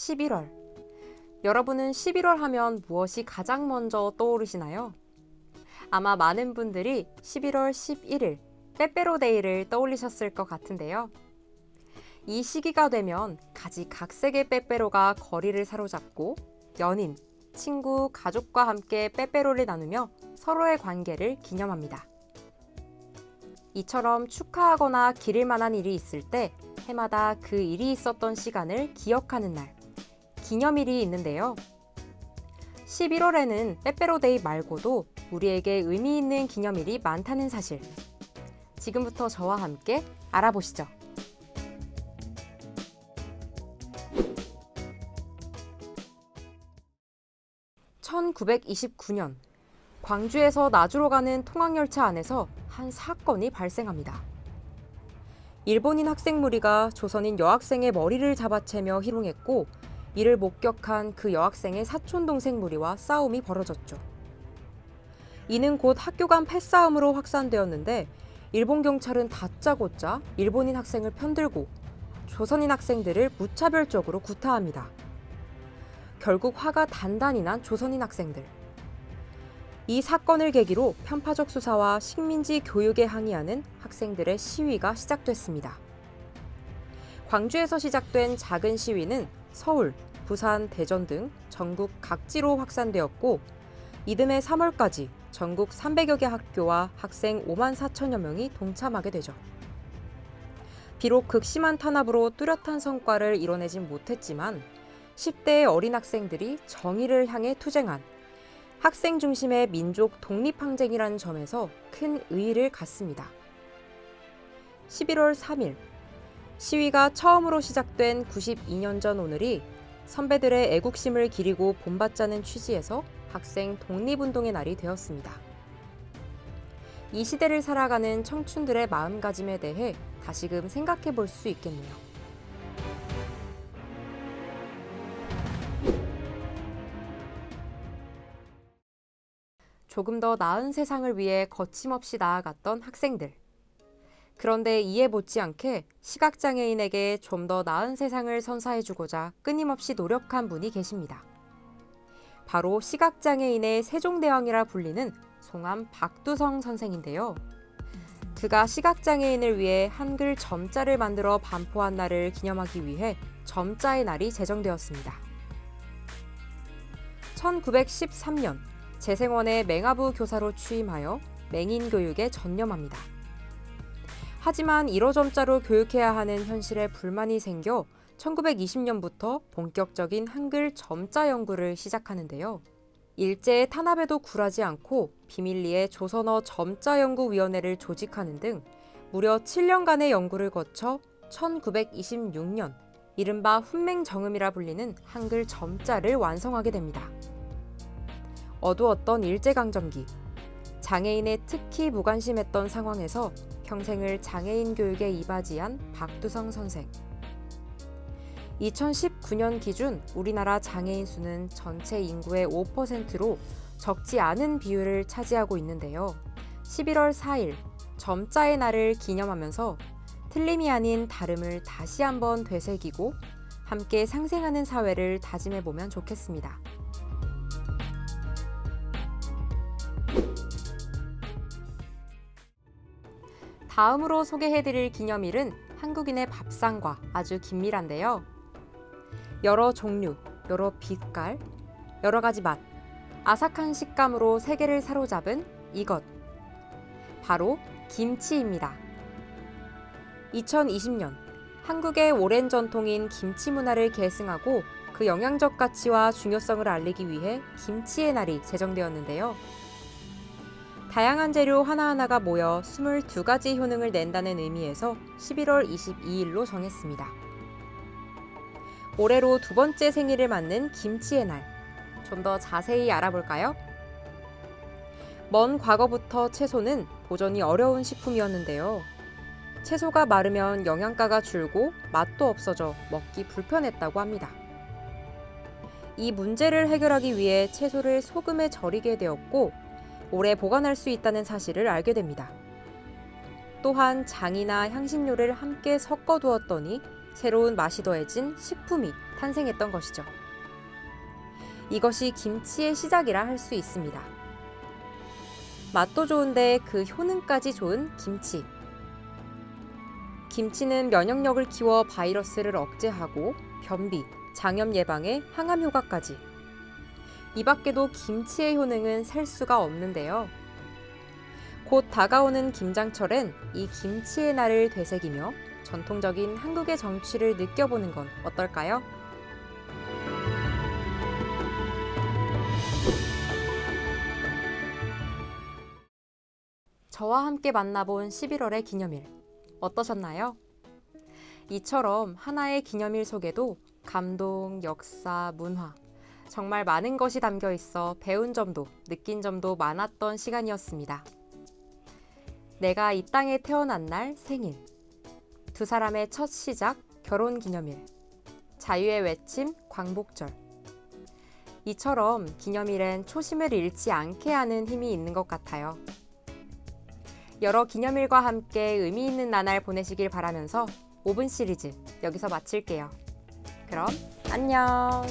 11월. 여러분은 11월 하면 무엇이 가장 먼저 떠오르시나요? 아마 많은 분들이 11월 11일 빼빼로데이를 떠올리셨을 것 같은데요. 이 시기가 되면 가지각색의 빼빼로가 거리를 사로잡고 연인, 친구, 가족과 함께 빼빼로를 나누며 서로의 관계를 기념합니다. 이처럼 축하하거나 기릴 만한 일이 있을 때 해마다 그 일이 있었던 시간을 기억하는 날, 기념일이 있는데요. 11월에는 빼빼로데이 말고도 우리에게 의미 있는 기념일이 많다는 사실. 지금부터 저와 함께 알아보시죠. (1929년) 광주에서 나주로 가는 통학열차 안에서 한 사건이 발생합니다. 일본인 학생 무리가 조선인 여학생의 머리를 잡아채며 희롱했고, 이를 목격한 그 여학생의 사촌동생 무리와 싸움이 벌어졌죠. 이는 곧 학교 간 패싸움으로 확산되었는데, 일본 경찰은 다짜고짜 일본인 학생을 편들고 조선인 학생들을 무차별적으로 구타합니다. 결국 화가 단단히 난 조선인 학생들. 이 사건을 계기로 편파적 수사와 식민지 교육에 항의하는 학생들의 시위가 시작됐습니다. 광주에서 시작된 작은 시위는 서울, 부산, 대전 등 전국 각지로 확산되었고, 이듬해 3월까지 전국 300여 개 학교와 학생 5만 4천여 명이 동참하게 되죠. 비록 극심한 탄압으로 뚜렷한 성과를 이뤄내진 못했지만 10대의 어린 학생들이 정의를 향해 투쟁한 학생 중심의 민족 독립항쟁이라는 점에서 큰 의의를 갖습니다. 11월 3일, 시위가 처음으로 시작된 92년 전 오늘이 선배들의 애국심을 기리고 본받자는 취지에서 학생 독립운동의 날이 되었습니다. 이 시대를 살아가는 청춘들의 마음가짐에 대해 다시금 생각해 볼 수 있겠네요. 조금 더 나은 세상을 위해 거침없이 나아갔던 학생들. 그런데 이에 못지않게 시각장애인에게 좀 더 나은 세상을 선사해주고자 끊임없이 노력한 분이 계십니다. 바로 시각장애인의 세종대왕이라 불리는 송암 박두성 선생인데요. 그가 시각장애인을 위해 한글 점자를 만들어 반포한 날을 기념하기 위해 점자의 날이 제정되었습니다. 1913년 재생원의 맹아부 교사로 취임하여 맹인교육에 전념합니다. 하지만 1호점자로 교육해야 하는 현실에 불만이 생겨 1920년부터 본격적인 한글 점자 연구를 시작하는데요. 일제의 탄압에도 굴하지 않고 비밀리에 조선어 점자연구위원회를 조직하는 등 무려 7년간의 연구를 거쳐 1926년 이른바 훈맹정음이라 불리는 한글 점자를 완성하게 됩니다. 어두웠던 일제강점기, 장애인에 특히 무관심했던 상황에서 평생을 장애인 교육에 이바지한 박두성 선생. 2019년 기준 우리나라 장애인 수는 전체 인구의 5%로 적지 않은 비율을 차지하고 있는데요. 11월 4일 점자의 날을 기념하면서 틀림이 아닌 다름을 다시 한번 되새기고 함께 상생하는 사회를 다짐해보면 좋겠습니다. 다음으로 소개해드릴 기념일은 한국인의 밥상과 아주 긴밀한데요. 여러 종류, 여러 빛깔, 여러 가지 맛, 아삭한 식감으로 세계를 사로잡은 이것. 바로 김치입니다. 2020년 한국의 오랜 전통인 김치 문화를 계승하고 그 영양적 가치와 중요성을 알리기 위해 김치의 날이 제정되었는데요. 다양한 재료 하나하나가 모여 22가지 효능을 낸다는 의미에서 11월 22일로 정했습니다. 올해로 두 번째 생일을 맞는 김치의 날, 좀 더 자세히 알아볼까요? 먼 과거부터 채소는 보존이 어려운 식품이었는데요. 채소가 마르면 영양가가 줄고 맛도 없어져 먹기 불편했다고 합니다. 이 문제를 해결하기 위해 채소를 소금에 절이게 되었고 오래 보관할 수 있다는 사실을 알게 됩니다. 또한 장이나 향신료를 함께 섞어 두었더니 새로운 맛이 더해진 식품이 탄생했던 것이죠. 이것이 김치의 시작이라 할 수 있습니다. 맛도 좋은데 그 효능까지 좋은 김치. 김치는 면역력을 키워 바이러스를 억제하고 변비, 장염 예방에 항암 효과까지. 이 밖에도 김치의 효능은 셀 수가 없는데요. 곧 다가오는 김장철엔 이 김치의 날을 되새기며 전통적인 한국의 정취를 느껴보는 건 어떨까요? 저와 함께 만나본 11월의 기념일, 어떠셨나요? 이처럼 하나의 기념일 속에도 감동, 역사, 문화, 정말 많은 것이 담겨 있어 배운 점도, 느낀 점도 많았던 시간이었습니다. 내가 이 땅에 태어난 날 생일, 두 사람의 첫 시작, 결혼 기념일, 자유의 외침, 광복절. 이처럼 기념일엔 초심을 잃지 않게 하는 힘이 있는 것 같아요. 여러 기념일과 함께 의미 있는 나날 보내시길 바라면서 5분 시리즈 여기서 마칠게요. 그럼 안녕!